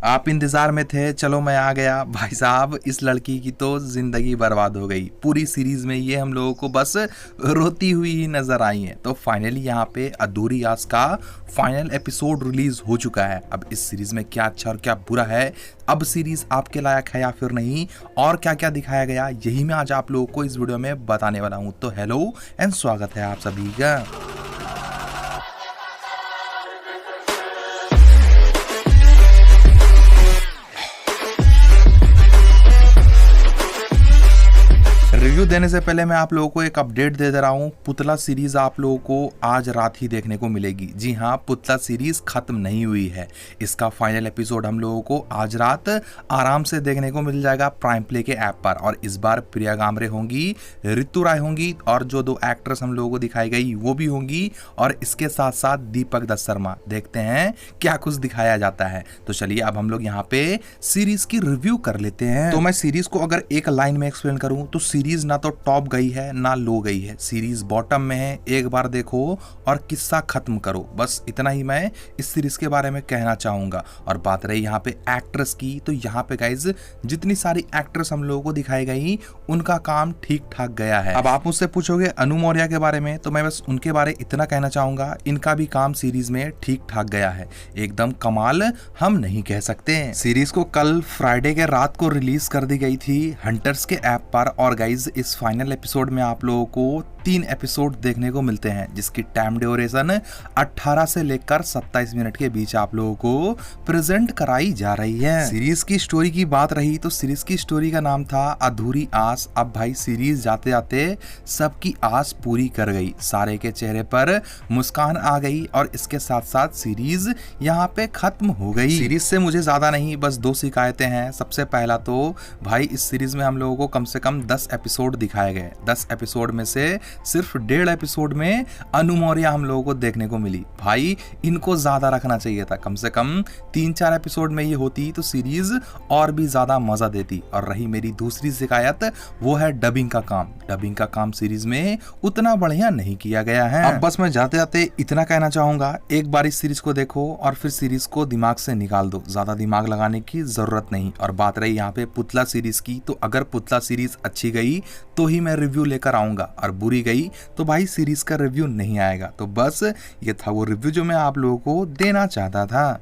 आप इंतजार में थे, चलो मैं आ गया। भाई साहब, इस लड़की की तो जिंदगी बर्बाद हो गई। पूरी सीरीज में ये हम लोगों को बस रोती हुई ही नजर आई है। तो फाइनली यहाँ पे अधूरी आस का फाइनल एपिसोड रिलीज हो चुका है। अब इस सीरीज में क्या अच्छा और क्या बुरा है, अब सीरीज आपके लायक है या फिर नहीं, और क्या क्या दिखाया गया, यही मैं आज आप लोगों को इस वीडियो में बताने वाला हूँ। तो हेलो एंड स्वागत है आप सभी का। रिव्यू देने से पहले मैं आप लोगों को एक अपडेट दे रहा हूँ। पुतला सीरीज आप लोगों को आज रात ही देखने को मिलेगी। जी हाँ, पुतला सीरीज खत्म नहीं हुई है। इसका फाइनल एपिसोड हम लोगों को आज रात आराम से देखने को मिल जाएगा प्राइम प्ले के ऐप पर। और इस बार प्रिया गामरे होंगी, ऋतु राय होंगी, और जो दो एक्ट्रेस हम लोगों को दिखाई गई वो भी होंगी, और इसके साथ साथ दीपक दत्त शर्मा। देखते हैं क्या कुछ दिखाया जाता है। तो चलिए अब हम लोग यहाँ पे सीरीज की रिव्यू कर लेते हैं। तो मैं सीरीज को अगर एक लाइन में एक्सप्लेन करूँ तो सीरीज ना तो टॉप गई है ना लो गई है। सीरीज बॉटम में है। एक बार देखो और किस्सा खत्म करो, बस इतना ही मैं इस सीरीज के बारे में कहना चाहूंगा। और बात रही यहाँ पे एक्ट्रेस की, तो यहाँ पे गाइज जितनी सारी एक्ट्रेस हम लोगों को दिखाई गई उनका काम ठीक ठाक गया है। अब आप मुझसे पूछोगे अनु मौर्य के बारे में, तो मैं बस उनके बारे इतना कहना चाहूंगा, इनका भी काम सीरीज में ठीक ठाक गया है। एकदम कमाल हम नहीं कह सकते। सीरीज को कल फ्राइडे के रात को रिलीज कर दी गई थी हंटर्स के ऐप पर। और गाइज इस फाइनल एपिसोड में आप लोगों को 3 एपिसोड देखने को मिलते हैं, जिसकी टाइम ड्यूरेशन 18 से लेकर 27 मिनट के बीच आप लोगों को प्रेजेंट कराई जा रही है। सीरीज की स्टोरी की बात रही तो सीरीज की स्टोरी का नाम था अधूरी आस। अब भाई सीरीज जाते जाते सबकी आस पूरी कर गई, सारे के चेहरे पर मुस्कान आ गई, और इसके साथ साथ सीरीज यहाँ पे खत्म हो गई। सीरीज से मुझे ज्यादा नहीं, बस 2 शिकायतें हैं। सबसे पहला तो भाई इस सीरीज में हम लोगों को कम से कम 10 एपिसोड दिखाए गए। 10 एपिसोड में से सिर्फ 1.5 एपिसोड में अनु मौर्य हम लोगों को देखने को मिली। भाई इनको ज्यादा रखना चाहिए था, कम से कम 3-4 एपिसोड में ये होती तो सीरीज और भी ज्यादा मजा देती। और रही मेरी दूसरी शिकायत, वो है डबिंग का काम। डबिंग का काम सीरीज में उतना बढ़िया नहीं किया गया है। अब बस मैं जाते जाते इतना कहना चाहूंगा, एक बार इस सीरीज को देखो और फिर सीरीज को दिमाग से निकाल दो, ज्यादा दिमाग लगाने की जरूरत नहीं। और बात रही यहाँ पे पुतला सीरीज की, तो अगर पुतला सीरीज अच्छी गई तो ही मैं रिव्यू लेकर आऊंगा, और बुरी गई तो भाई सीरीज का रिव्यू नहीं आएगा। तो बस ये था वो रिव्यू जो मैं आप लोगों को देना चाहता था।